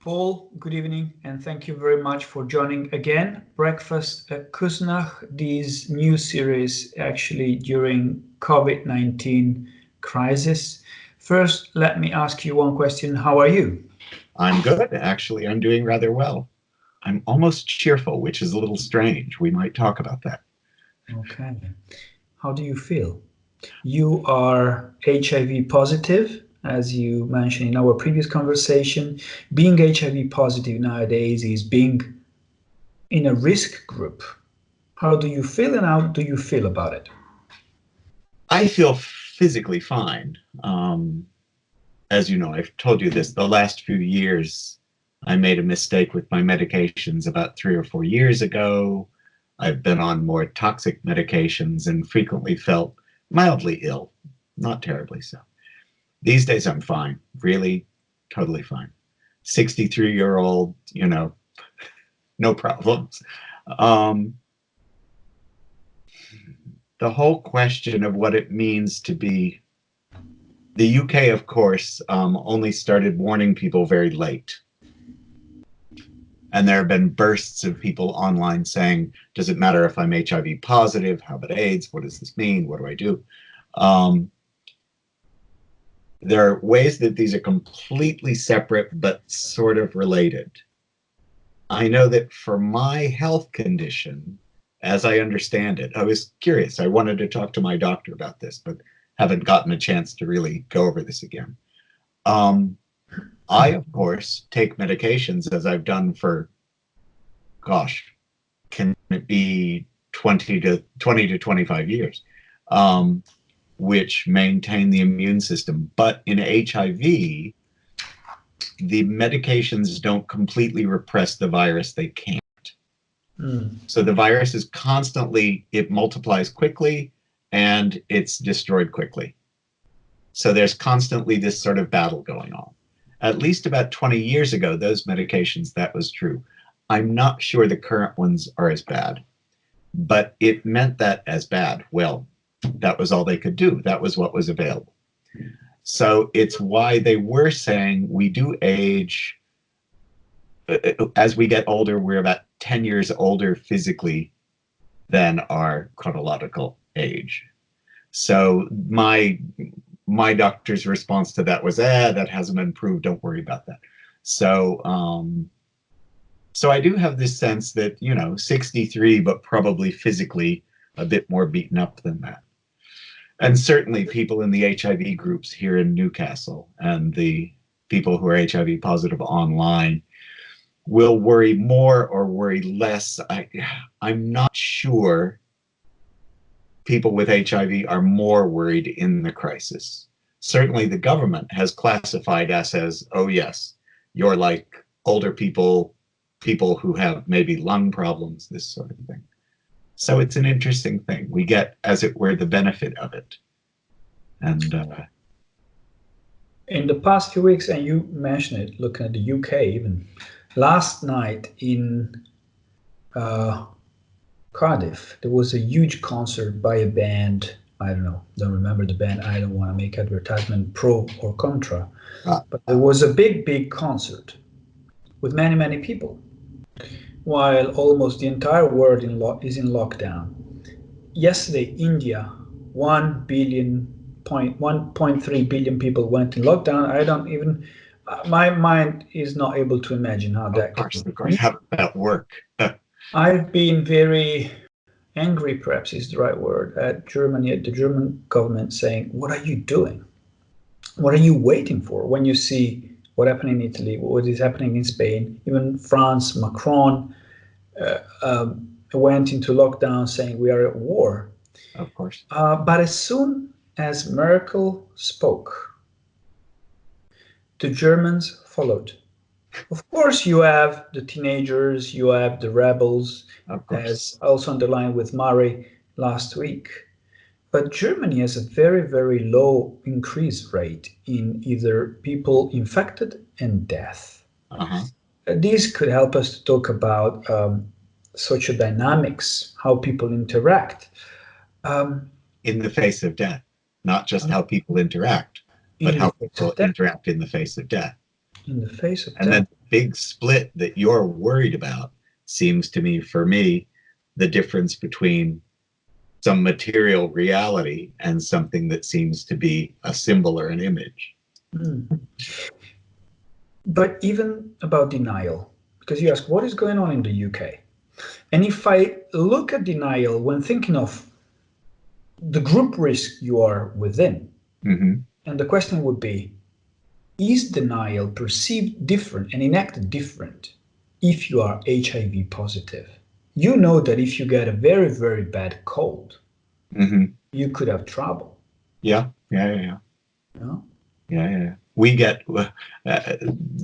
All, good evening, and thank you very much for joining again. Breakfast at Kuznach, this new series actually during COVID-19 crisis. First, let me ask you one question. How are you? I'm good. Actually, I'm doing rather well. I'm almost cheerful, which is a little strange. We might talk about that. Okay. How do you feel? You are HIV positive, as you mentioned in our previous conversation. Being HIV positive nowadays is being in a risk group. How do you feel and how do you feel about it? I feel physically fine. As you know, I've told you this, the last few years, I made a mistake with my medications about 3 or 4 years ago. I've been on more toxic medications and frequently felt mildly ill, not terribly so. These days I'm fine, really, totally fine. 63-year-old, no problems. The whole question of what it means to be, the UK, of course, only started warning people very late. And there have been bursts of people online saying, does it matter if I'm HIV positive? How about AIDS? What does this mean? What do I do? There are ways that these are completely separate, but sort of related. I know that for my health condition, as I understand it, I was curious. I wanted to talk to my doctor about this, but haven't gotten a chance to really go over this again. I, of course, take medications as I've done for, can it be 20 to 25 years, which maintain the immune system. But in HIV, the medications don't completely repress the virus. They can't. So the virus is constantly, it multiplies quickly and it's destroyed quickly. So there's constantly this sort of battle going on. At least about 20 years ago, those medications, that was true. I'm not sure the current ones are as bad, but it meant that as bad. Well, that was all they could do. That was what was available. So it's why they were saying we do age. As we get older, we're about 10 years older physically than our chronological age. So my doctor's response to that was, that hasn't been proved. Don't worry about that. So I do have this sense that, 63, but probably physically a bit more beaten up than that. And certainly people in the HIV groups here in Newcastle and the people who are HIV positive online will worry more or worry less. I'm not sure people with HIV are more worried in the crisis. Certainly the government has classified us as, oh yes, you're like older people who have maybe lung problems, this sort of thing. So it's an interesting thing. We get, as it were, the benefit of it. And in the past few weeks, and you mentioned it, looking at the UK even, last night in Cardiff, there was a huge concert by a band. I don't remember the band. I don't want to make advertisement pro or contra. But there was a big concert with many people, while almost the entire world is in lockdown. Yesterday, India, 1.3 billion people went in lockdown. I don't even, my mind is not able to imagine how that could be. Of course, how that work? I've been very angry, perhaps is the right word, at Germany, at the German government saying, what are you doing? What are you waiting for? When you see what happened in Italy, what is happening in Spain, even France, Macron went into lockdown saying we are at war. Of course. But as soon as Merkel spoke, the Germans followed. Of course, you have the teenagers, you have the rebels, as also underlined with Murray last week. But Germany has a very low increase rate in either people infected and death. This could help us to talk about social dynamics, how people interact. In the face of death, not just how people interact, but how people interact in the face of death. In the face of and death. then big split that you're worried about seems to me, for me, the difference between some material reality and something that seems to be a symbol or an image. But even about denial, because you ask, what is going on in the UK? And if I look at denial when thinking of the group risk you are within, and the question would be, is denial perceived different and enacted different if you are HIV positive? You know that if you get a very, very bad cold, you could have trouble. Yeah. Yeah. We get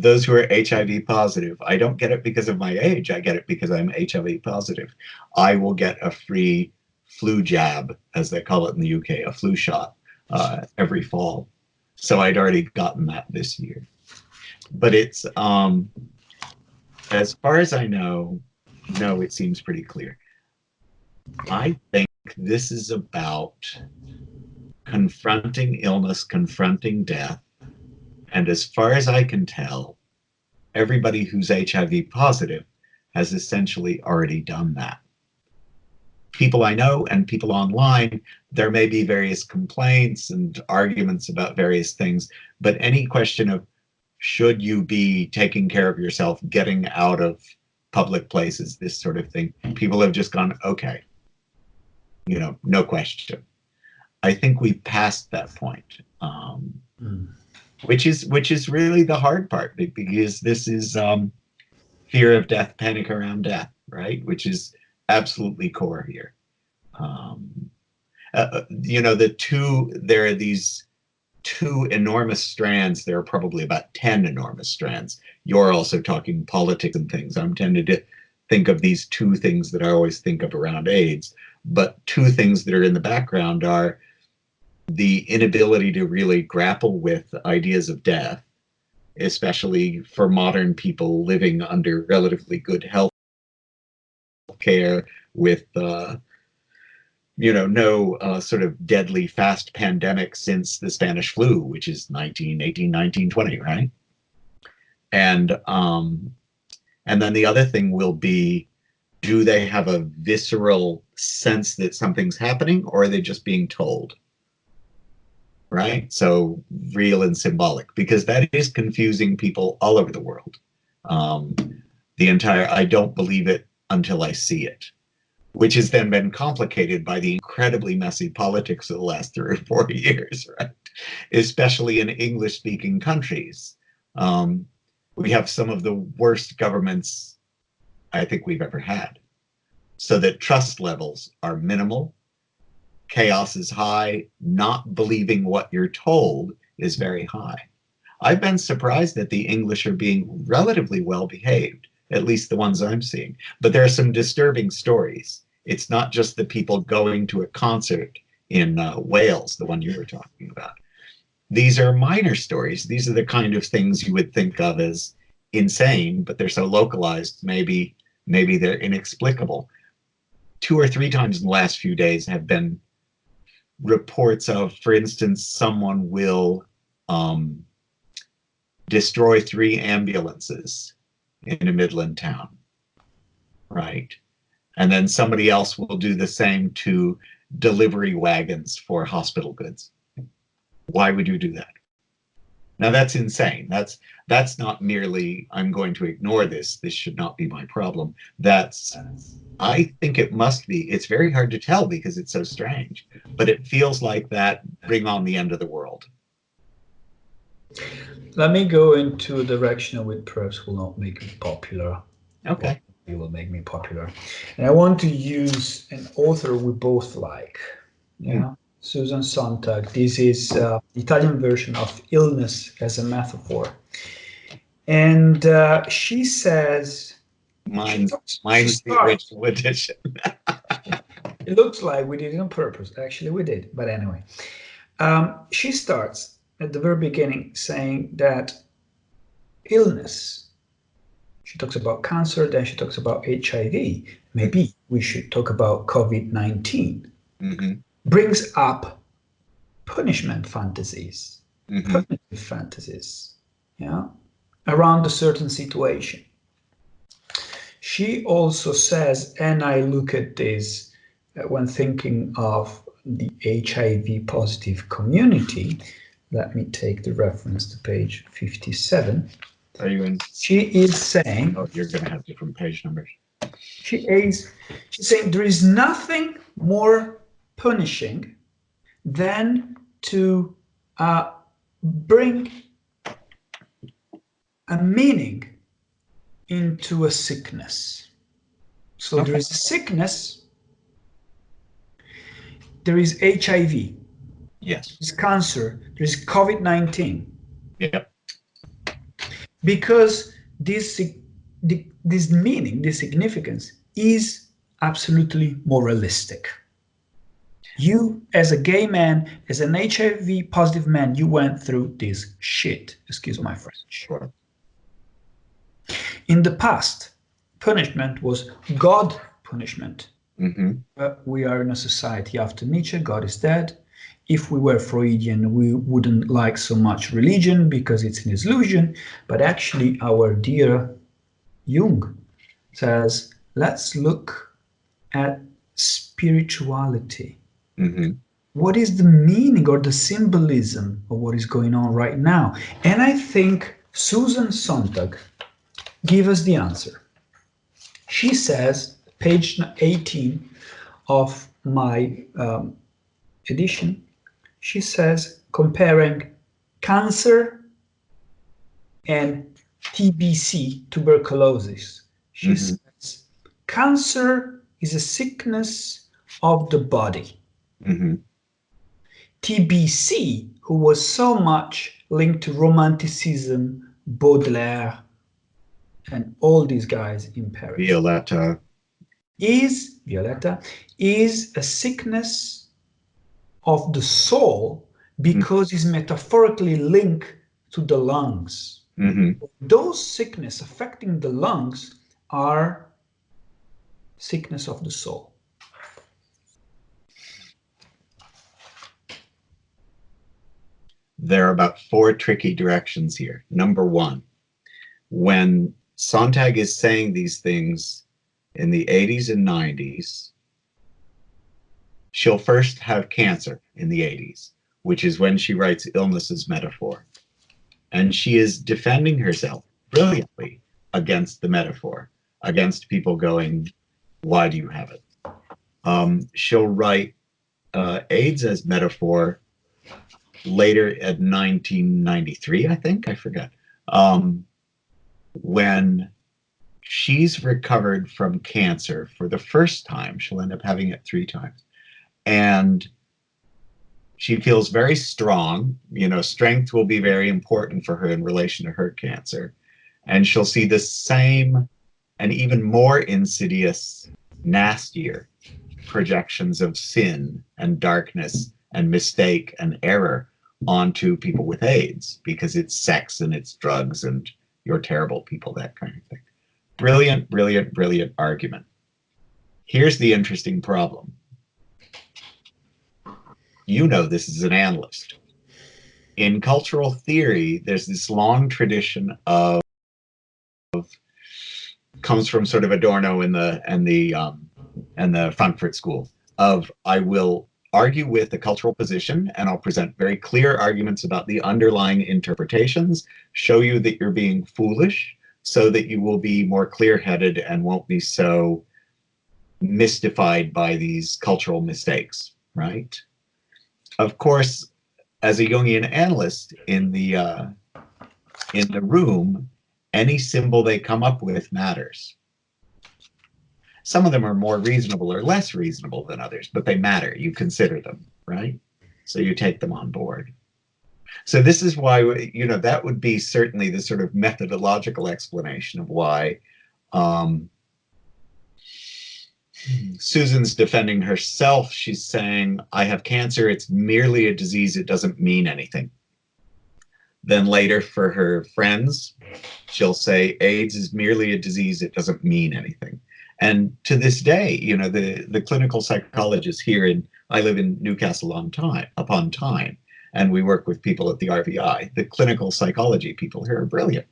those who are HIV positive. I don't get it because of my age. I get it because I'm HIV positive. I will get a free flu jab, as they call it in the UK, a flu shot every fall. So I'd already gotten that this year. But it's, as far as I know, no, it seems pretty clear. I think this is about confronting illness, confronting death. And as far as I can tell, everybody who's HIV positive has essentially already done that. People I know and people online, there may be various complaints and arguments about various things, but any question of should you be taking care of yourself, getting out of public places, this sort of thing, people have just gone, okay, no question. I think we've passed that point. Which is really the hard part, because this is fear of death, panic around death, right? Which is absolutely core here. There are these two enormous strands. There are probably about 10 enormous strands. You're also talking politics and things. I'm tended to think of these two things that I always think of around AIDS, but two things that are in the background are the inability to really grapple with ideas of death, especially for modern people living under relatively good health care with, no sort of deadly fast pandemic since the Spanish flu, which is 1918, 1920, right? And then the other thing will be, do they have a visceral sense that something's happening, or are they just being told? Right? So real and symbolic, because that is confusing people all over the world. I don't believe it until I see it, which has then been complicated by the incredibly messy politics of the last 3 or 4 years, right? Especially in English-speaking countries. We have some of the worst governments I think we've ever had, so that trust levels are minimal. Chaos is high. Not believing what you're told is very high. I've been surprised that the English are being relatively well behaved, at least the ones I'm seeing. But there are some disturbing stories. It's not just the people going to a concert in Wales, the one you were talking about. These are minor stories. These are the kind of things you would think of as insane, but they're so localized, maybe they're inexplicable. 2 or 3 times in the last few days have been reports of, for instance, someone will destroy 3 ambulances in a Midland town, right? And then somebody else will do the same to delivery wagons for hospital goods. Why would you do that? Now that's insane. That's not merely, I'm going to ignore this should not be my problem. I think it must be. It's very hard to tell because it's so strange, but it feels like that bring on the end of the world. Let me go into a direction which perhaps will not make me popular. Okay. It will make me popular. And I want to use an author we both like. Yeah. Susan Sontag. This is the Italian version of illness as a metaphor. And she says... Mine's the original edition. It looks like we did it on purpose. Actually, we did. But anyway, she starts at the very beginning saying that illness, she talks about cancer, then she talks about HIV. Maybe we should talk about COVID-19. Brings up punishment fantasies, punitive fantasies. Yeah. around a certain situation. She also says, and I look at this when thinking of the HIV positive community. Let me take the reference to page 57. Are you in? She is saying, oh, you're going to have different page numbers. She's saying there is nothing more punishing than to bring a meaning into a sickness. So there is a sickness, there is HIV, Yes. there's cancer, there's COVID-19. Yep. Because this meaning, this significance is absolutely moralistic. You, as a gay man, as an HIV positive man, you went through this shit, excuse my French. Sure. In the past, punishment was God punishment. Mm-hmm. But we are in a society after Nietzsche, God is dead. If we were Freudian, we wouldn't like so much religion because it's an illusion. But actually, our dear Jung says, let's look at spirituality. Mm-hmm. What is the meaning or the symbolism of what is going on right now? And I think Susan Sontag gives us the answer. She says, page 18 of my edition, she says, comparing cancer and TBC, tuberculosis. She says, cancer is a sickness of the body. Mm-hmm. TBC, who was so much linked to Romanticism, Baudelaire, and all these guys in Paris. Violetta is a sickness of the soul because it's metaphorically linked to the lungs. Mm-hmm. Those sickness affecting the lungs are sickness of the soul. There are about 4 tricky directions here. Number 1, when Sontag is saying these things in the 80s and 90s, she'll first have cancer in the 80s, which is when she writes illness as metaphor. And she is defending herself brilliantly against the metaphor, against people going, why do you have it? She'll write AIDS as metaphor later at 1993, I think, I forget, when she's recovered from cancer for the first time. She'll end up having it 3 times. And she feels very strong. You know, strength will be very important for her in relation to her cancer. And she'll see the same and even more insidious, nastier projections of sin and darkness and mistake and error onto people with AIDS, because it's sex and it's drugs and you're terrible people, that kind of thing. Brilliant, brilliant, brilliant argument. Here's the interesting problem. You know this as an analyst. In cultural theory, there's this long tradition of comes from sort of Adorno and the Frankfurt School of, I will argue with the cultural position and I'll present very clear arguments about the underlying interpretations, show you that you're being foolish so that you will be more clear-headed and won't be so mystified by these cultural mistakes, right? Of course, as a Jungian analyst in the room, any symbol they come up with matters. Some of them are more reasonable or less reasonable than others, but they matter. You consider them, right? So you take them on board. So this is why, you know, that would be certainly the sort of methodological explanation of why Susan's defending herself. She's saying, I have cancer. It's merely a disease. It doesn't mean anything. Then later for her friends, she'll say AIDS is merely a disease. It doesn't mean anything. And to this day, you know, the clinical psychologists here I live in Newcastle upon Tyne, and we work with people at the RVI. The clinical psychology people here are brilliant.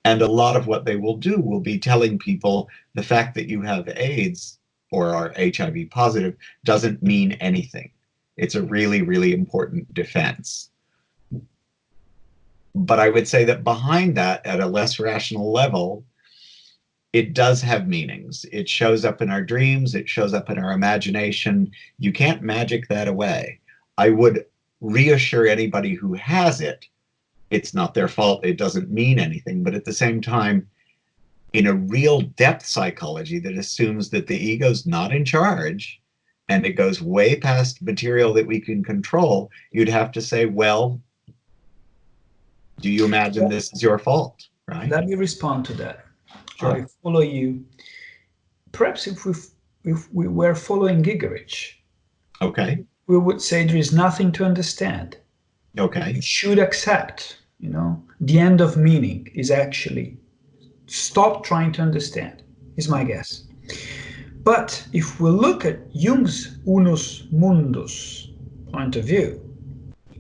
And a lot of what they will do will be telling people the fact that you have AIDS or are HIV positive doesn't mean anything. It's a really, really important defense. But I would say that behind that, at a less rational level, it does have meanings. It shows up in our dreams. It shows up in our imagination. You can't magic that away. I would reassure anybody who has it, it's not their fault. It doesn't mean anything. But at the same time, in a real depth psychology that assumes that the ego's not in charge and it goes way past material that we can control, you'd have to say, well, do you imagine this is your fault, right? Let me respond to that. Sure. I follow you. Perhaps if we were following Gigerich, okay, we would say there is nothing to understand. Okay. You should accept, the end of meaning is actually stop trying to understand, is my guess. But if we look at Jung's unus mundus point of view,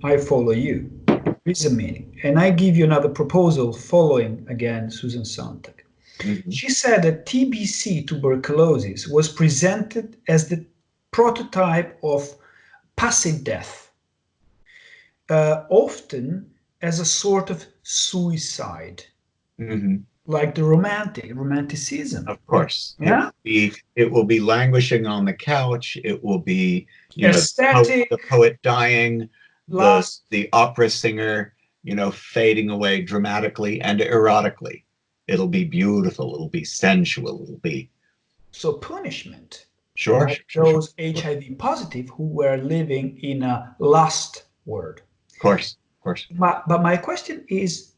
I follow you. There is a meaning. And I give you another proposal following, again, Susan Sontag. Mhm. She said that TBC, tuberculosis, was presented as the prototype of passive death, often as a sort of suicide, Mhm. like the romanticism. Of course. Yeah. It will be languishing on the couch. It will be, Aesthetic, the poet dying, lust. the opera singer, fading away dramatically and erotically. It'll be beautiful. It'll be sensual. It'll be So punishment. sure. Like those HIV positive who were living in a lust world. Of course. But my question is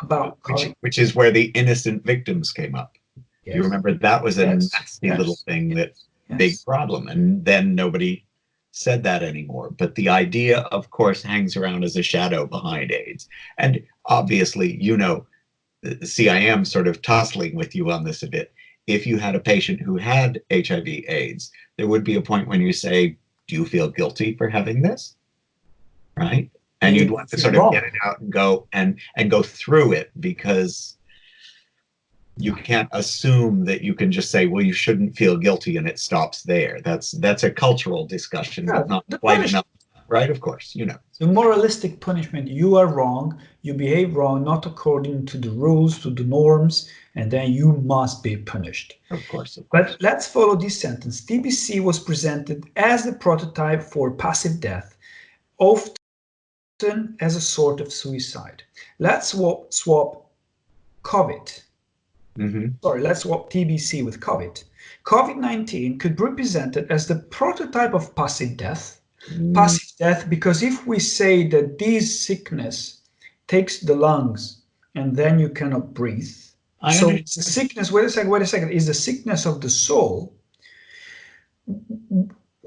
about Which is where the innocent victims came up. Yes. You remember that was a Yes. nasty Yes. little thing that Yes. big problem. And then nobody said that anymore. But the idea, of course, hangs around as a shadow behind AIDS. And obviously, see, I am sort of tussling with you on this a bit. If you had a patient who had HIV AIDS, there would be a point when you say, do you feel guilty for having this? Right? And you'd want to sort of get it out and go through it, because you can't assume that you can just say, well, you shouldn't feel guilty and it stops there. That's a cultural discussion, but not quite enough, right? Of course, The moralistic punishment, you are wrong, you behave wrong, not according to the rules, to the norms, and then you must be punished. Of course. But let's follow this sentence. TBC was presented as the prototype for passive death, often as a sort of suicide. Let's swap COVID. Mm-hmm. Sorry, let's swap TBC with COVID. COVID-19 could be presented as the prototype of passive death. Passive death, because if we say that this sickness takes the lungs and then you cannot breathe, so it's the sickness, wait a second, is the sickness of the soul.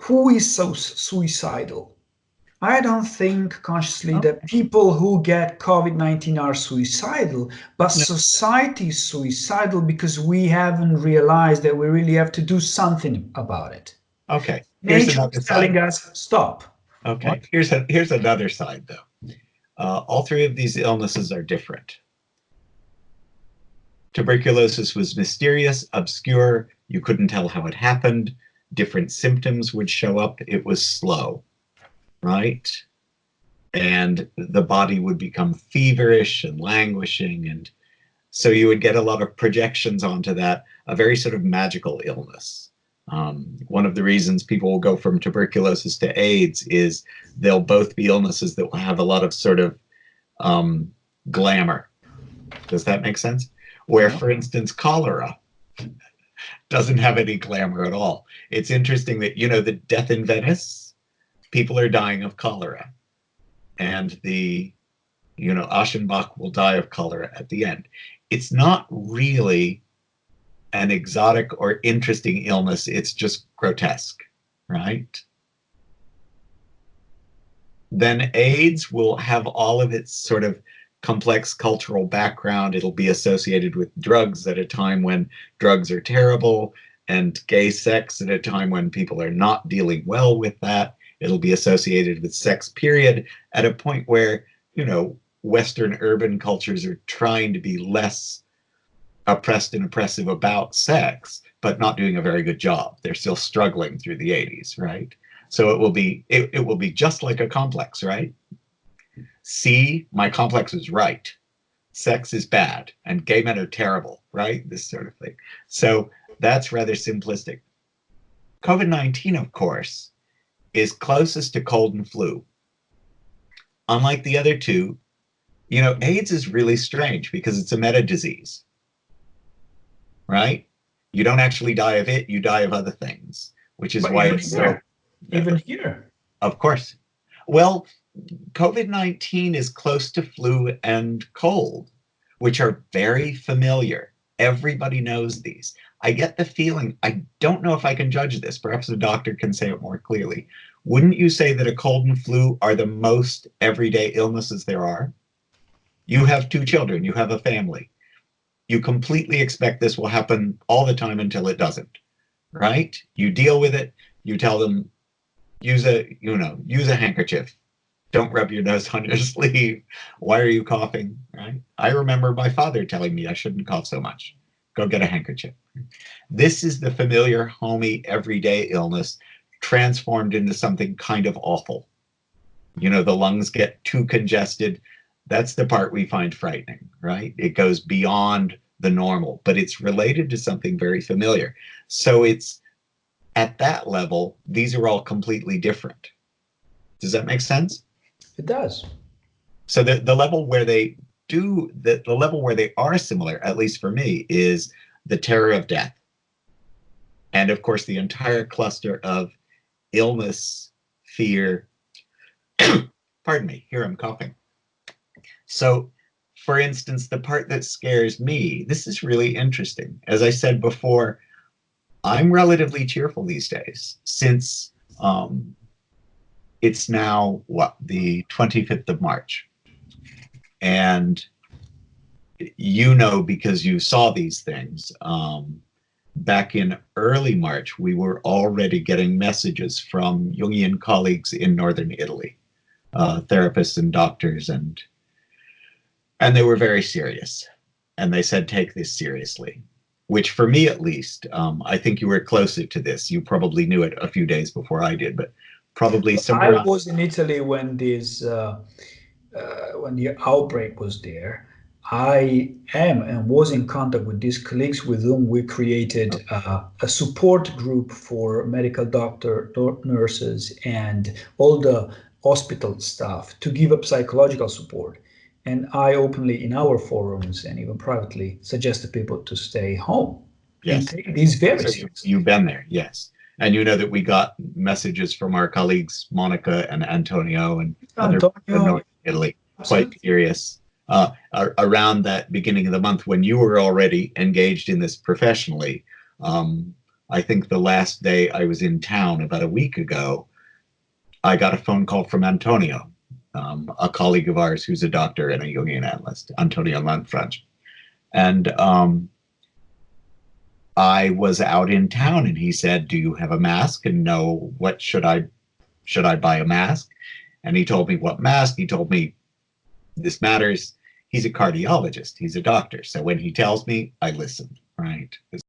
Who is so suicidal? I don't think consciously that people who get COVID-19 are suicidal, but society is suicidal because we haven't realized that we really have to do something about it. Okay. Nature is telling us, stop. Okay. What? Here's another side, though. All three of these illnesses are different. Tuberculosis was mysterious, obscure. You couldn't tell how it happened. Different symptoms would show up. It was slow, right? And the body would become feverish and languishing. And so you would get a lot of projections onto that, a very sort of magical illness. One of the reasons people will go from tuberculosis to AIDS is they'll both be illnesses that will have a lot of sort of glamour. Does that make sense? Where, for instance, cholera doesn't have any glamour at all. It's interesting that, the death in Venice, people are dying of cholera. And the, Aschenbach will die of cholera at the end. It's not really an exotic or interesting illness. It's just grotesque, right? Then AIDS will have all of its sort of complex cultural background. It'll be associated with drugs at a time when drugs are terrible, and gay sex at a time when people are not dealing well with that. It'll be associated with sex, period, at a point where, Western urban cultures are trying to be less oppressed and oppressive about sex, but not doing a very good job. They're still struggling through the 80s, right? So it will be just like a complex, right? See, my complex is right. Sex is bad and gay men are terrible, right? This sort of thing. So that's rather simplistic. COVID-19, of course, is closest to cold and flu. Unlike the other two, AIDS is really strange because it's a meta disease, right? You don't actually die of it, you die of other things, which is why it's so. Even here. Of course. Well, COVID-19 is close to flu and cold, which are very familiar. Everybody knows these. I get the feeling, I don't know if I can judge this, perhaps a doctor can say it more clearly. Wouldn't you say that a cold and flu are the most everyday illnesses there are? You have 2 children, you have a family. You completely expect this will happen all the time until it doesn't, right? You deal with it, you tell them, use a handkerchief. Don't rub your nose on your sleeve. Why are you coughing, right? I remember my father telling me I shouldn't cough so much. Go get a handkerchief. This is the familiar, homey, everyday illness transformed into something kind of awful. The lungs get too congested. That's the part we find frightening, right? It goes beyond the normal, but it's related to something very familiar. So it's at that level, these are all completely different. Does that make sense? It does. So the level where they do, the level where they are similar, at least for me, is the terror of death. And of course, the entire cluster of illness, fear, pardon me, here I'm coughing. So, for instance, the part that scares me, this is really interesting. As I said before, I'm relatively cheerful these days since it's now, the 25th of March. And because you saw these things, back in early March, we were already getting messages from Jungian colleagues in northern Italy, therapists and doctors, and they were very serious. And they said, take this seriously, which for me, at least, I think you were closer to this. You probably knew it a few days before I did, but probably somewhere. I was in Italy when when the outbreak was there. I am and was in contact with these colleagues with whom we created a support group for medical nurses, and all the hospital staff to give up psychological support. And I openly, in our forums and even privately, suggested people to stay home. Yes. And take these very seriously. You've been there, yes. And you know that we got messages from our colleagues, Monica and Antonio and other in North Italy, quite serious. Around that beginning of the month when you were already engaged in this professionally, I think the last day I was in town about a week ago, I got a phone call from Antonio, a colleague of ours who's a doctor and a Jungian analyst, Antonio Lanfranchi. And I was out in town and he said, do you have a mask? And no, what should I buy a mask? And he told me what mask. He told me this matters. He's a cardiologist. He's a doctor. So when he tells me, I listen, right? This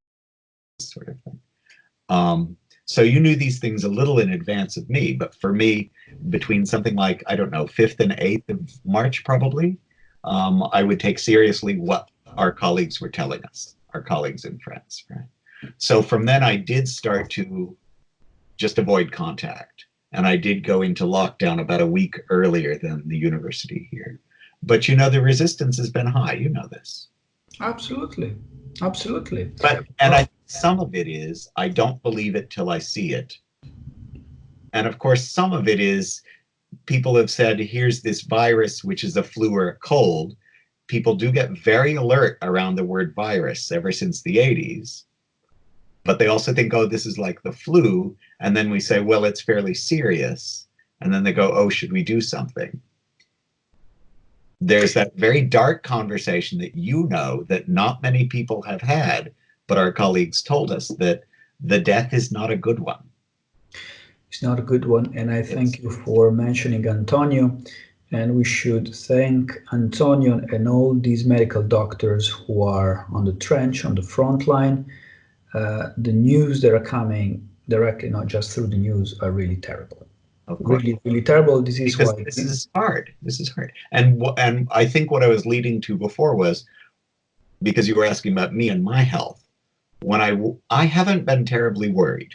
sort of thing. So you knew these things a little in advance of me, but for me, between something like, I don't know, 5th and 8th of March, probably, I would take seriously what our colleagues were telling us, our colleagues and friends, right? So from then I did start to just avoid contact. And I did go into lockdown about a week earlier than the university here. But the resistance has been high, you know this. Absolutely. Absolutely. And I think some of it is, I don't believe it till I see it. And of course, some of it is, people have said, here's this virus, which is a flu or a cold. People do get very alert around the word virus ever since the 80s. But they also think, oh, this is like the flu. And then we say, well, it's fairly serious. And then they go, oh, should we do something? There's that very dark conversation that not many people have had, but our colleagues told us that the death is not a good one. It's not a good one. And I thank you for mentioning Antonio, And we should thank Antonio and all these medical doctors who are on the trench, on the front line. The news that are coming directly, not just through the news, are really terrible. Of course. Really, really terrible. This is because why this is hard. This is hard. And I think what I was leading to before was, because you were asking about me and my health, when I haven't been terribly worried.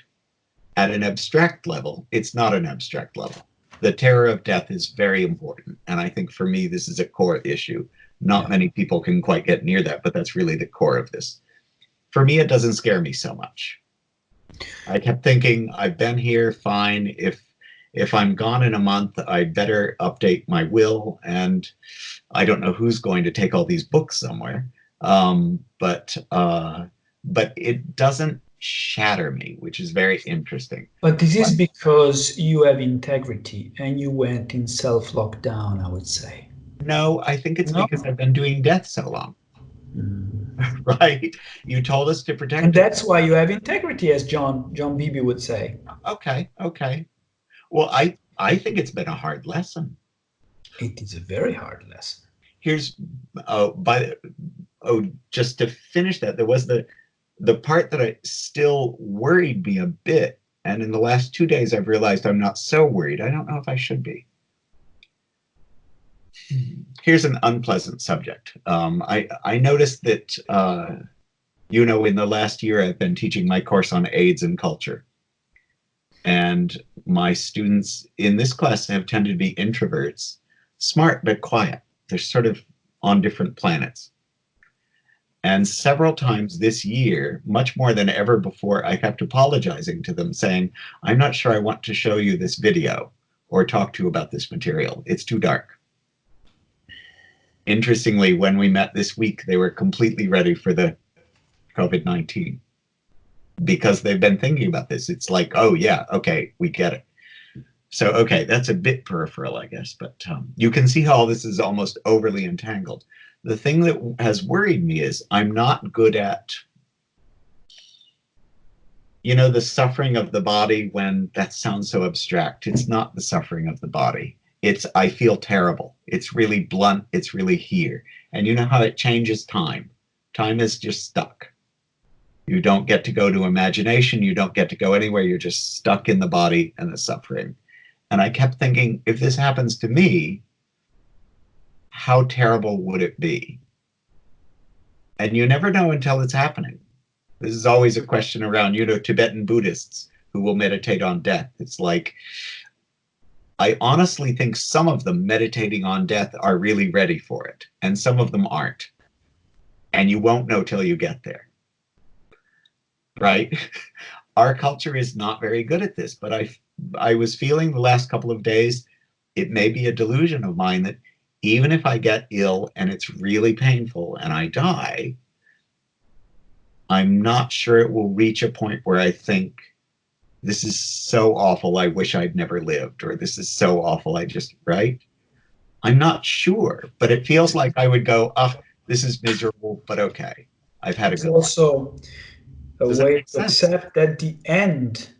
At an abstract level, it's not an abstract level. The terror of death is very important. And I think for me, this is a core issue. Not many people can quite get near that, but that's really the core of this. For me, it doesn't scare me so much. I kept thinking, I've been here, fine. If I'm gone in a month, I'd better update my will. And I don't know who's going to take all these books somewhere. But it doesn't shatter me, which is very interesting. But this is because you have integrity and you went in self-lockdown, I would say. No, I think it's because I've been doing death so long. Right? You told us to protect and that's why you have integrity, as John Beebe would say. Okay. Well, I think it's been a hard lesson. It is a very hard lesson. Here's just to finish that, there was the part that I still worried me a bit, and in the last 2 days I've realized I'm not so worried. I don't know if I should be. Here's an unpleasant subject. I noticed that in the last year I've been teaching my course on AIDS and culture, and my students in this class have tended to be introverts, smart but quiet. They're sort of on different planets. And several times this year, much more than ever before, I kept apologizing to them, saying, I'm not sure I want to show you this video or talk to you about this material. It's too dark. Interestingly, when we met this week, they were completely ready for the COVID-19 because they've been thinking about this. It's like, oh, yeah, okay, we get it. So, okay, that's a bit peripheral, I guess, but you can see how all this is almost overly entangled. The thing that has worried me is I'm not good at, the suffering of the body. When that sounds so abstract, it's not the suffering of the body. It's, I feel terrible. It's really blunt. It's really here. And you know how it changes time. Time is just stuck. You don't get to go to imagination. You don't get to go anywhere. You're just stuck in the body and the suffering. And I kept thinking, if this happens to me, how terrible would it be? And you never know until it's happening. This is always a question around, Tibetan Buddhists who will meditate on death. It's like, I honestly think some of them meditating on death are really ready for it, and some of them aren't. And you won't know till you get there. Right? Our culture is not very good at this, but I was feeling the last couple of days, it may be a delusion of mine that even if I get ill and it's really painful and I die, I'm not sure it will reach a point where I think, this is so awful, I wish I'd never lived, or this is so awful, right? I'm not sure, but it feels like I would go, this is miserable, but okay, I've had a good life. Also a way to accept that the end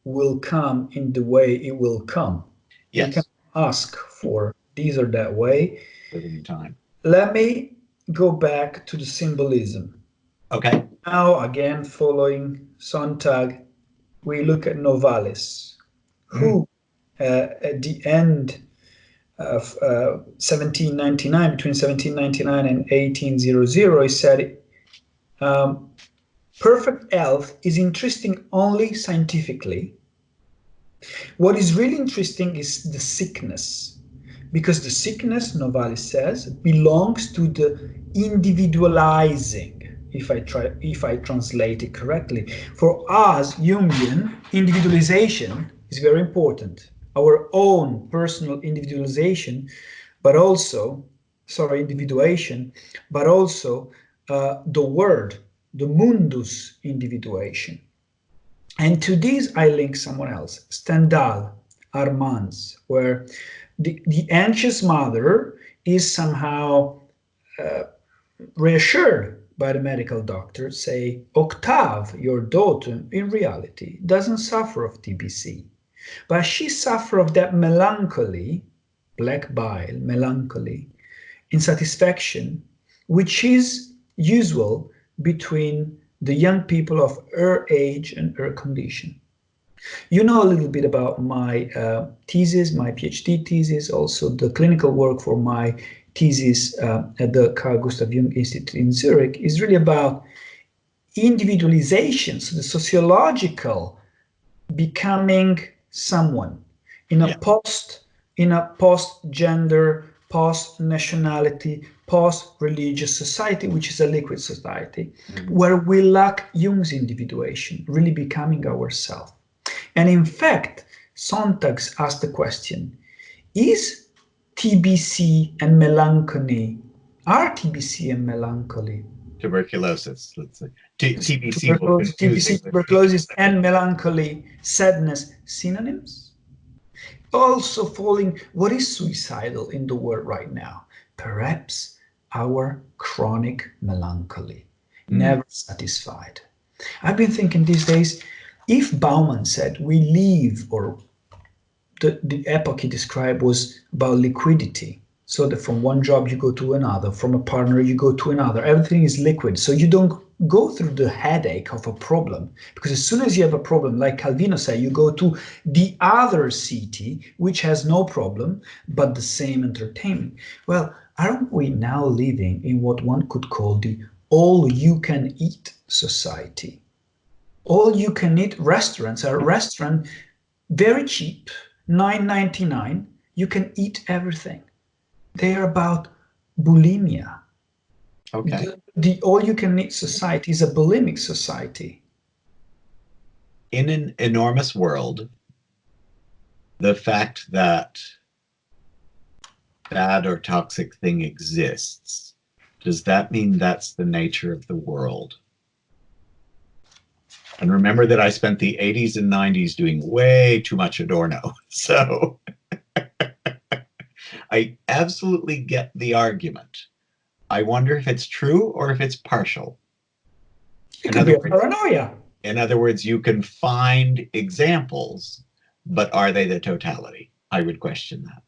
will come in the way it will come. Yes. You can ask for these or that way. Living time. Let me go back to the symbolism. Okay. Now, again, following Sontag, we look at Novalis, who at the end of 1799, between 1799 and 1800, he said, perfect health is interesting only scientifically. What is really interesting is the sickness, because the sickness, Novalis says, belongs to the individualizing, if I translate it correctly. For us, Jungian, individualization is very important. Our own personal individualization, but also, individuation, but also the world, the mundus individuation. And to this I link someone else, Stendhal, Armand's, where the anxious mother is somehow reassured by the medical doctor, say, Octave, your daughter, in reality doesn't suffer of TBC, but she suffers of that melancholy, black bile, melancholy, insatisfaction, which is usual between the young people of her age and her condition. You know a little bit about my thesis, my PhD thesis, also the clinical work for my thesis at the Carl Gustav Jung Institute in Zurich is really about individualization, so the sociological becoming someone in a post-gender, post-nationality, post-religious society, which is a liquid society, where we lack Jung's individuation, really becoming ourselves. And in fact, Sontag asked the question, is TBC and melancholy, are TBC and melancholy? Tuberculosis, let's say. TBC will TBC, tuberculosis, and melancholy, sadness, synonyms? Also falling, what is suicidal in the world right now? Perhaps our chronic melancholy, never satisfied. I've been thinking these days, if Bauman said we live, or the epoch he described was about liquidity, so that from one job you go to another, from a partner you go to another, everything is liquid, so you don't go through the headache of a problem, because as soon as you have a problem, like Calvino said, you go to the other city which has no problem but the same entertainment. Well, aren't we now living in what one could call the all-you-can-eat society? All-you-can-eat restaurants are restaurant very cheap, $9.99. You can eat everything. They are about bulimia. Okay. The all-you-can-eat society is a bulimic society. In an enormous world, the fact that bad or toxic thing exists, does that mean that's the nature of the world? And remember that I spent the 80s and 90s doing way too much Adorno. So I absolutely get the argument. I wonder if it's true or if it's partial. It could be a paranoia. In other words, you can find examples, but are they the totality? I would question that.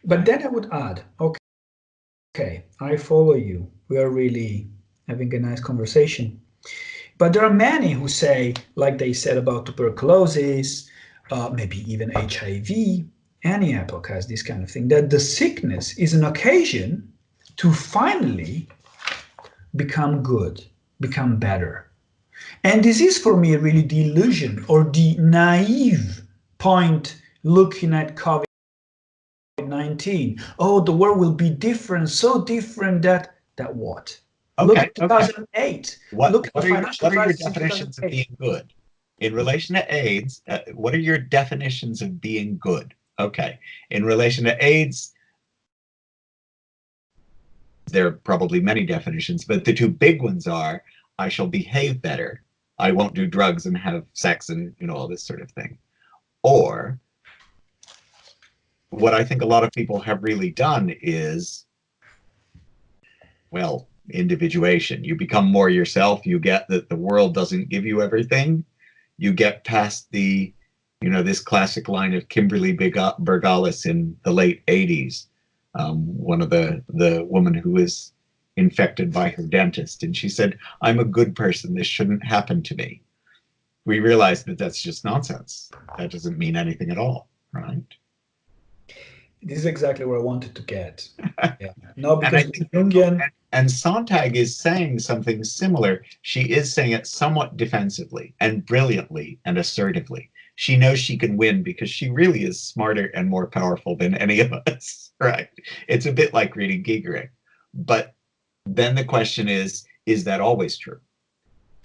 But then I would add, okay, I follow you. We are really having a nice conversation. But there are many who say, like they said about tuberculosis, maybe even HIV, any epoch has this kind of thing, that the sickness is an occasion to finally become good, become better. And this is for me really the illusion or the naive point looking at COVID-19. Oh, the world will be different, so different that what? Okay, look at 2008. What are your definitions of being good? In relation to AIDS, what are your definitions of being good? Okay. In relation to AIDS, there are probably many definitions, but the two big ones are, I shall behave better. I won't do drugs and have sex and, all this sort of thing. Or what I think a lot of people have really done is, well, individuation. You become more yourself. You get that the world doesn't give you everything. You get past the, this classic line of Kimberly Bergalis in the late 80s, one of the woman who was infected by her dentist. And she said, I'm a good person. This shouldn't happen to me. We realized that that's just nonsense. That doesn't mean anything at all, right? This is exactly where I wanted to get. Yeah. No, because and I think Jungian... And Sontag is saying something similar. She is saying it somewhat defensively and brilliantly and assertively. She knows she can win because she really is smarter and more powerful than any of us, right? It's a bit like reading Gigerich. But then the question is that always true?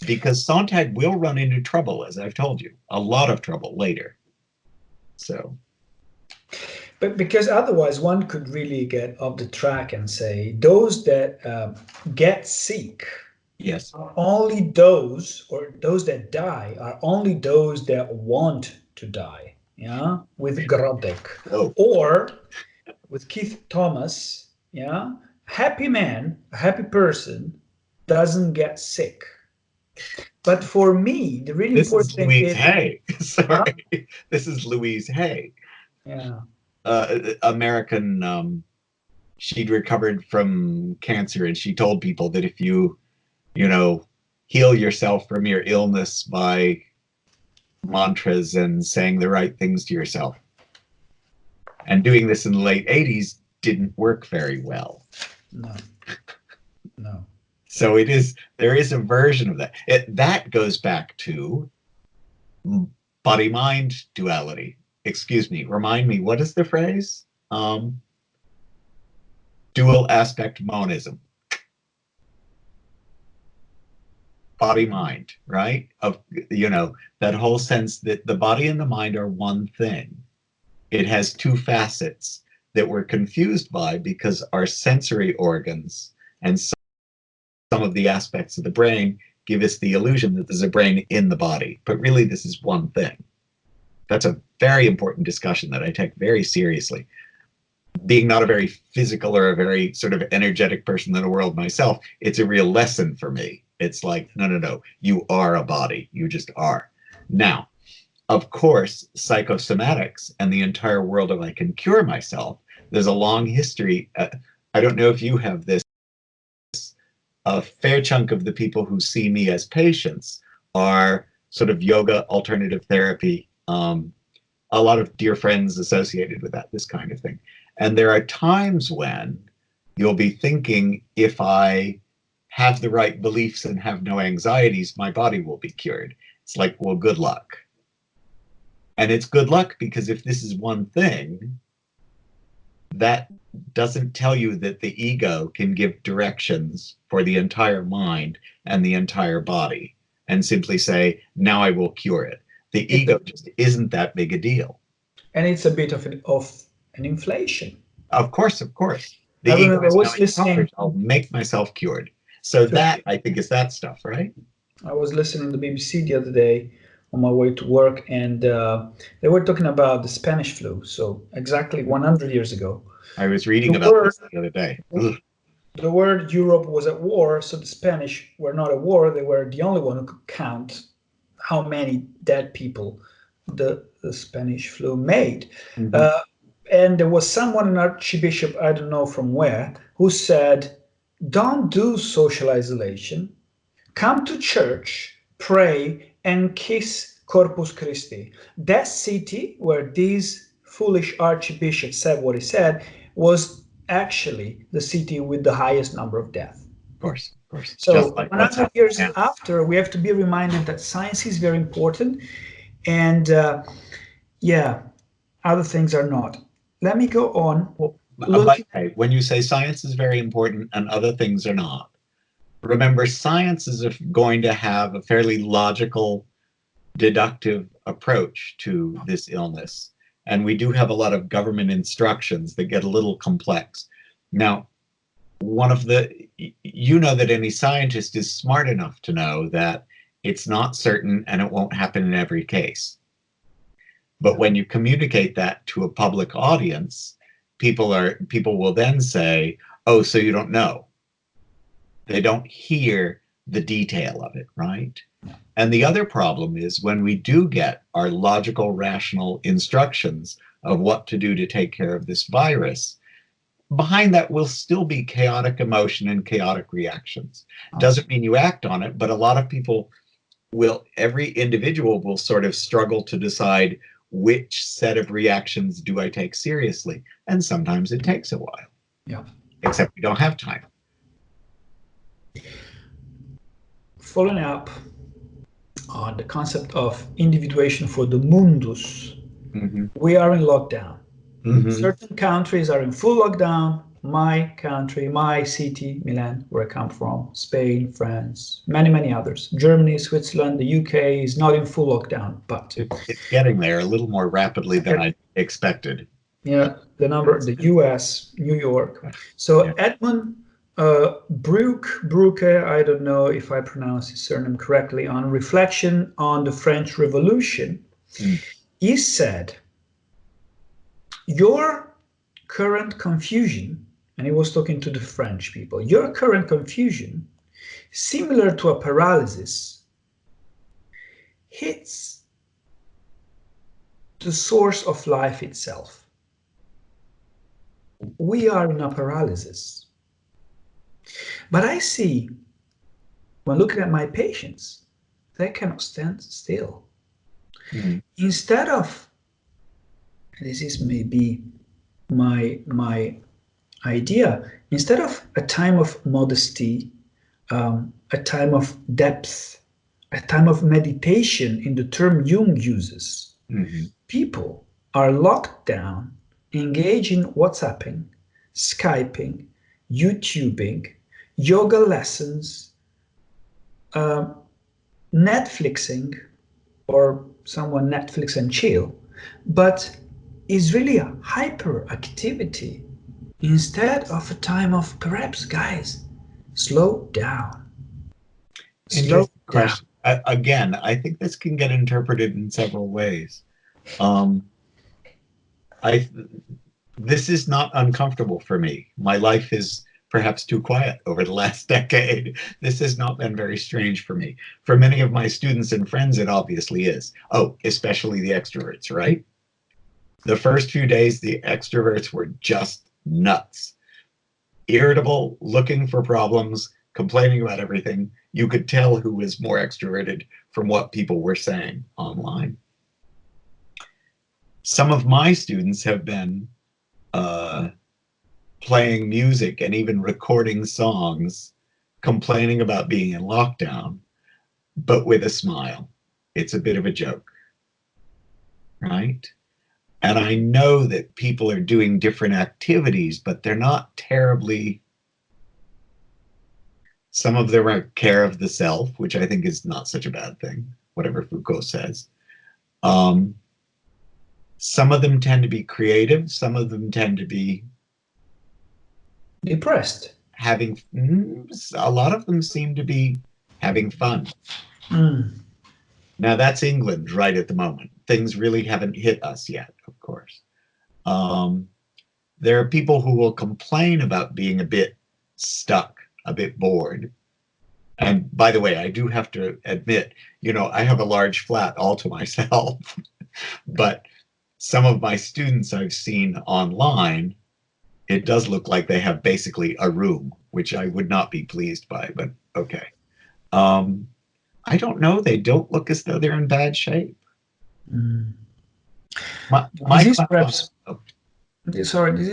Because Sontag will run into trouble, as I've told you, a lot of trouble later. So... But because otherwise one could really get off the track and say those that get sick are only those, or those that die are only those that want to die. Yeah, with Grodek. Or with Keith Thomas. Yeah, happy man, a happy person doesn't get sick. But for me, the really important thing is Louise Hay. Sorry, this is Louise Hay. Yeah. American, she'd recovered from cancer, and she told people that if you heal yourself from your illness by mantras and saying the right things to yourself. And doing this in the late 80s didn't work very well. No. No. So there is a version of that. That goes back to body-mind duality. Excuse me, remind me, what is the phrase? Dual aspect monism. Body-mind, right? That whole sense that the body and the mind are one thing. It has two facets that we're confused by because our sensory organs and some of the aspects of the brain give us the illusion that there's a brain in the body, but really this is one thing. That's a very important discussion that I take very seriously. Being not a very physical or a very sort of energetic person in the world myself, it's a real lesson for me. It's like, no, you are a body. You just are. Now, of course, psychosomatics and the entire world of I can cure myself, there's a long history. I don't know if you have this. A fair chunk of the people who see me as patients are sort of yoga, alternative therapy, a lot of dear friends associated with that, this kind of thing. And there are times when you'll be thinking, if I have the right beliefs and have no anxieties, my body will be cured. It's like, well, good luck. And it's good luck because if this is one thing, that doesn't tell you that the ego can give directions for the entire mind and the entire body and simply say, now I will cure it. The ego just isn't that big a deal. And it's a bit of an inflation. Of course. The ego is now in charge. I'll make myself cured. So that, I think, is that stuff, right? I was listening to the BBC the other day on my way to work, and they were talking about the Spanish flu. So exactly 100 years ago. I was reading about this the other day. The word Europe was at war, so the Spanish were not at war. They were the only one who could count how many dead people the Spanish flu made. Mm-hmm. And there was someone, an archbishop, I don't know from where, who said, don't do social isolation. Come to church, pray, and kiss Corpus Christi. That city where this foolish archbishop said what he said was actually the city with the highest number of deaths. Of course. So 100 years after, we have to be reminded that science is very important, and other things are not. Let me go on. When you say science is very important and other things are not, remember, science is going to have a fairly logical, deductive approach to this illness. And we do have a lot of government instructions that get a little complex. Now, that any scientist is smart enough to know that it's not certain and it won't happen in every case. But when you communicate that to a public audience, people will then say, oh, so you don't know. They don't hear the detail of it, right? And the other problem is when we do get our logical, rational instructions of what to do to take care of this virus, behind that will still be chaotic emotion and chaotic reactions. Doesn't mean you act on it, but a lot of people every individual will sort of struggle to decide which set of reactions do I take seriously. And sometimes it takes a while. Yeah. Except we don't have time. Following up on the concept of individuation for the mundus, mm-hmm. We are in lockdown. Mm-hmm. Certain countries are in full lockdown. My country, my city, Milan, where I come from, Spain, France, many others. Germany, Switzerland, the UK is not in full lockdown, but it's getting there a little more rapidly than I expected. Yeah, the US, New York. So yeah. Edmund Breuke, I don't know if I pronounce his surname correctly, on reflection on the French Revolution, he said, your current confusion, and he was talking to the French people, your current confusion, similar to a paralysis, hits the source of life itself. we are in a paralysis. But I see, when looking at my patients, they cannot stand still. Instead of, this is maybe my idea, instead of a time of modesty, a time of depth, a time of meditation in the term Jung uses, people are locked down, engaged in WhatsApping, Skyping, YouTubing, yoga lessons, Netflixing, or someone Netflix and chill, but is really a hyperactivity instead of a time of perhaps, guys, slow down. Slow down. Again, I think this can get interpreted in several ways. This is not uncomfortable for me. My life is perhaps too quiet over the last decade. This has not been very strange for me. For many of my students and friends, it obviously is. Oh, especially the extroverts, right? The first few days, the extroverts were just nuts. Irritable, looking for problems, complaining about everything. You could tell who was more extroverted from what people were saying online. Some of my students have been playing music and even recording songs, complaining about being in lockdown, but with a smile. It's a bit of a joke, right? And I know that people are doing different activities, but they're not terribly. Some of them are care of the self, which I think is not such a bad thing, whatever Foucault says. Some of them tend to be creative. Some of them tend to be depressed. A lot of them seem to be having fun. Now that's England right at the moment. Things really haven't hit us yet, of course. There are people who will complain about being a bit stuck, a bit bored. And by the way, I do have to admit, I have a large flat all to myself, but some of my students I've seen online, it does look like they have basically a room, which I would not be pleased by, but okay. I don't know. They don't look as though they're in bad shape. This is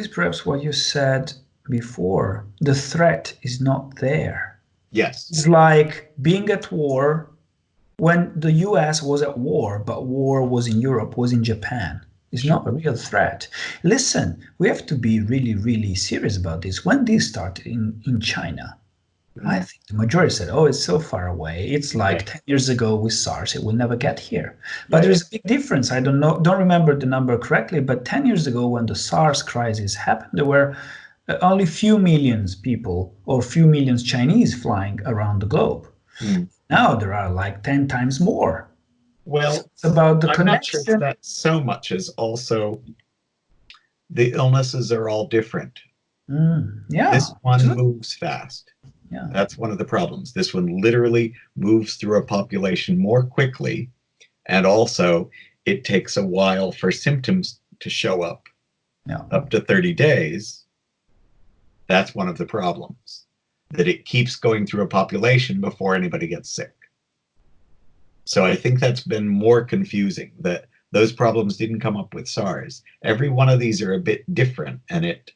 perhaps what you said before. The threat is not there. Yes. It's like being at war when the US was at war, but war was in Europe, was in Japan. It's not a real threat. Listen, we have to be really, really serious about this. When this started in China, I think the majority said, oh, it's so far away. It's like 10 years ago with SARS. It will never get here. But there is a big difference. I don't remember the number correctly, but 10 years ago when the SARS crisis happened, there were only few millions people or few millions Chinese flying around the globe. Now there are like 10 times more. Well, it's about the I'm connection. not sure that so much as also the illnesses are all different. This one moves fast. That's one of the problems. This one literally moves through a population more quickly, and also it takes a while for symptoms to show up. Up to 30 days. That's one of the problems, that it keeps going through a population before anybody gets sick. So I think that's been more confusing, that those problems didn't come up with SARS. Every one of these are a bit different, and it,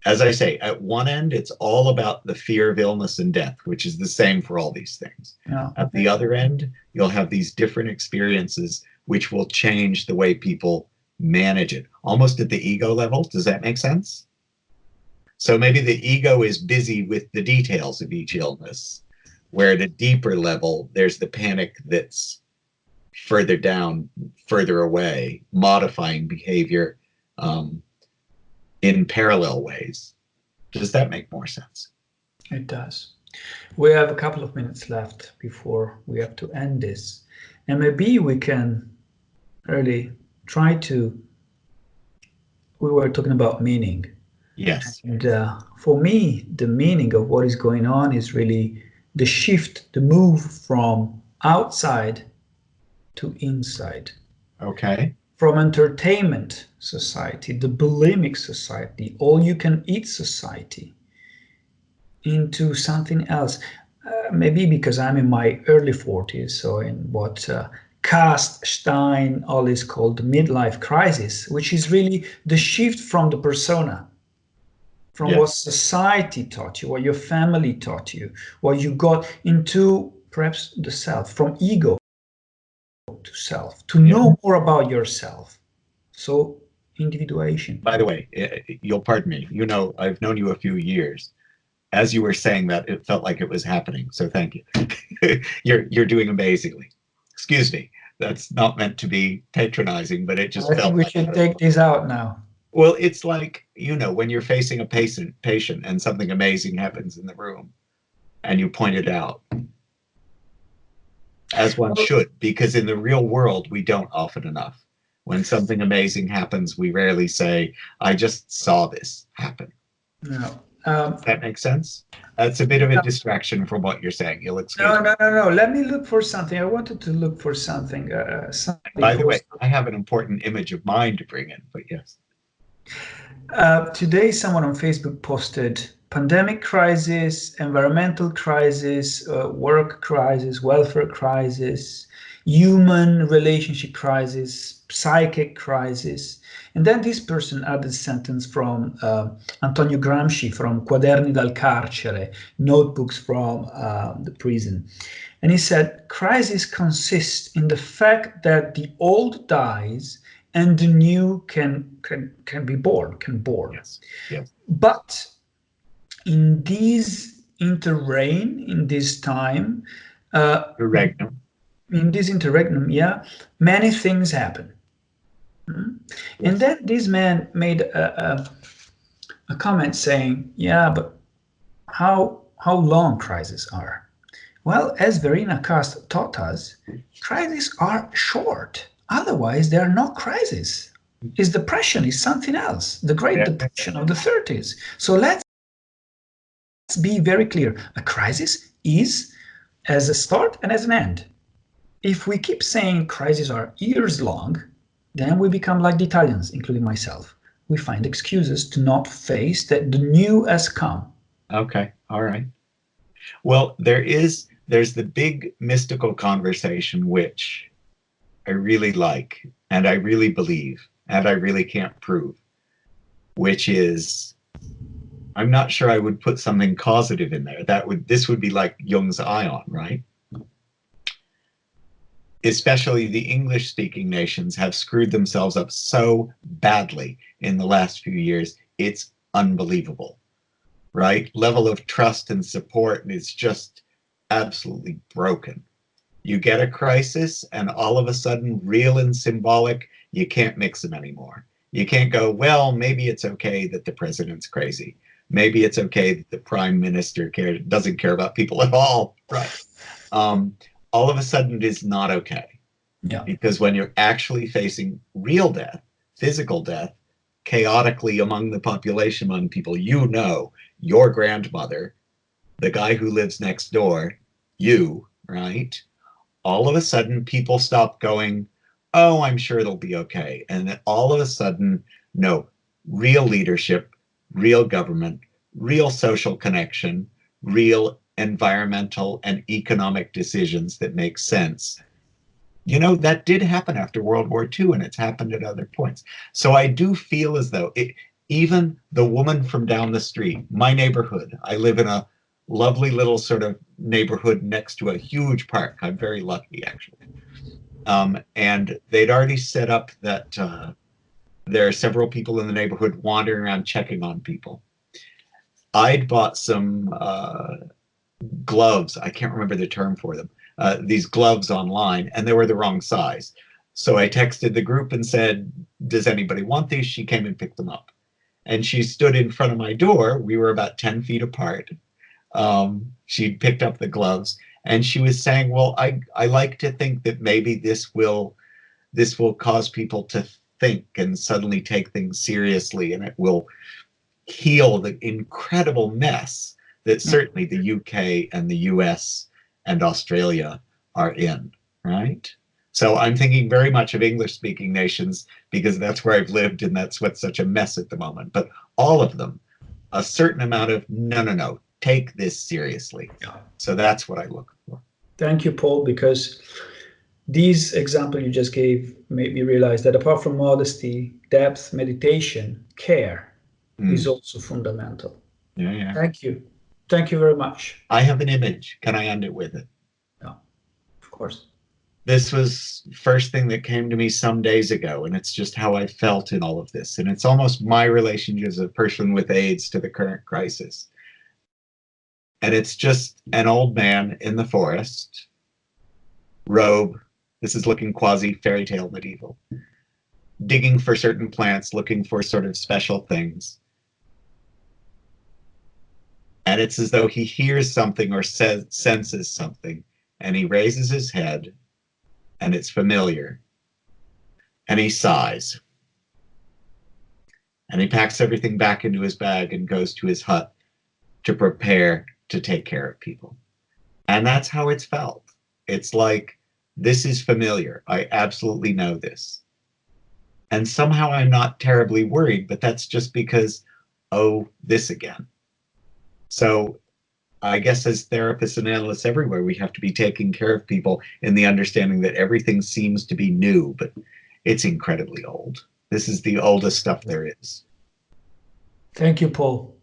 as I say, at one end, it's all about the fear of illness and death, which is the same for all these things. At the other end, you'll have these different experiences which will change the way people manage it, almost at the ego level. Does that make sense? So maybe the ego is busy with the details of each illness, where at a deeper level, there's the panic that's further down, further away, modifying behavior in parallel ways. Does that make more sense? It does. We have a couple of minutes left before we have to end this. And maybe we can really try to, we were talking about meaning. Yes. And for me, the meaning of what is going on is really the shift, the move from outside to inside. Okay. from entertainment society, the bulimic society, all-you-can-eat society, into something else. Maybe because I'm in my early 40s, so in what Kast, Stein, all is called the midlife crisis, which is really the shift from the persona, from what society taught you, what your family taught you, what you got into perhaps the self, from ego to self, to know more about yourself. So individuation. By the way, you'll pardon me. You know, I've known you a few years. As you were saying that, it felt like it was happening. So thank you. You're doing amazingly. Excuse me. That's not meant to be patronizing, but it just felt. I think we should take this out now. Well, it's like, you know, when you're facing a patient and something amazing happens in the room and you point it out, as one should, because in the real world, we don't often enough. When something amazing happens, we rarely say, I just saw this happen. No. Does that make sense? That's a bit of a distraction from what you're saying. You'll excuse me. No. Let me look for something. I wanted to look for something. By the way, I have an important image of mine to bring in, but yes. Today, someone on Facebook posted pandemic crisis, environmental crisis, work crisis, welfare crisis, human relationship crisis, psychic crisis. And then this person added a sentence from Antonio Gramsci from Quaderni dal Carcere, notebooks from the prison. And he said, crisis consists in the fact that the old dies and the new can be born, Yes. Yes. But in this interreign, in this time, Interregnum. in this interregnum, many things happen. And then this man made a comment saying, but how long crises are? Well, as Verena Kast taught us, crises are short. Otherwise, they are not crises. Is depression is something else, the Great Depression of the 30s. So let's be very clear. A crisis is as a start and as an end. If we keep saying crises are years long, then we become like the Italians, including myself. We find excuses to not face that the new has come. Okay, all right. Well, there's the big mystical conversation, which I really like, and I really believe, and I really can't prove, which is, I'm not sure I would put something causative in there. This would be like Jung's ion, right? Especially the English-speaking nations have screwed themselves up so badly in the last few years. It's unbelievable, right? Level of trust and support is just absolutely broken. You get a crisis and all of a sudden, real and symbolic, you can't mix them anymore. You can't go, well, maybe it's okay that the president's crazy. Maybe it's okay that the prime minister doesn't care about people at all, right? All of a sudden it is not okay. Yeah. Because when you're actually facing real death, physical death, chaotically among the population, among people, you know, your grandmother, the guy who lives next door, you, right? All of a sudden people stop going, oh, I'm sure it'll be okay. And then all of a sudden, no, real leadership, real government, real social connection, real environmental and economic decisions that make sense. You know, that did happen after World War II, and it's happened at other points. So I do feel as though even the woman from down the street, my neighborhood, I live in a lovely little sort of neighborhood next to a huge park. I'm very lucky, actually. And they'd already set up that there are several people in the neighborhood wandering around checking on people. I'd bought some gloves. I can't remember the term for them. These gloves online, and they were the wrong size. So I texted the group and said, does anybody want these? She came and picked them up. And she stood in front of my door. We were about 10 feet apart. She'd picked up the gloves, and she was saying, well, I like to think that maybe this will cause people to think and suddenly take things seriously, and it will heal the incredible mess that certainly the UK and the US and Australia are in, right? So I'm thinking very much of English-speaking nations because that's where I've lived and that's what's such a mess at the moment. But all of them, a certain amount of no, take this seriously. Yeah. So that's what I look for. Thank you, Paul, because these examples you just gave made me realize that apart from modesty, depth, meditation, care is also fundamental. Yeah. Thank you. Thank you very much. I have an image. Can I end it with it? Yeah, of course. This was first thing that came to me some days ago, and it's just how I felt in all of this. And it's almost my relationship as a person with AIDS to the current crisis. And it's just an old man in the forest, robe. This is looking quasi fairy tale medieval, digging for certain plants, looking for sort of special things. And it's as though he hears something or senses something, and he raises his head, and it's familiar. And he sighs. And he packs everything back into his bag and goes to his hut to prepare to take care of people. And that's how it's felt. It's like, this is familiar. I absolutely know this. And somehow I'm not terribly worried, but that's just because, oh, this again. So I guess as therapists and analysts everywhere, we have to be taking care of people in the understanding that everything seems to be new, but it's incredibly old. This is the oldest stuff there is. Thank you, Paul.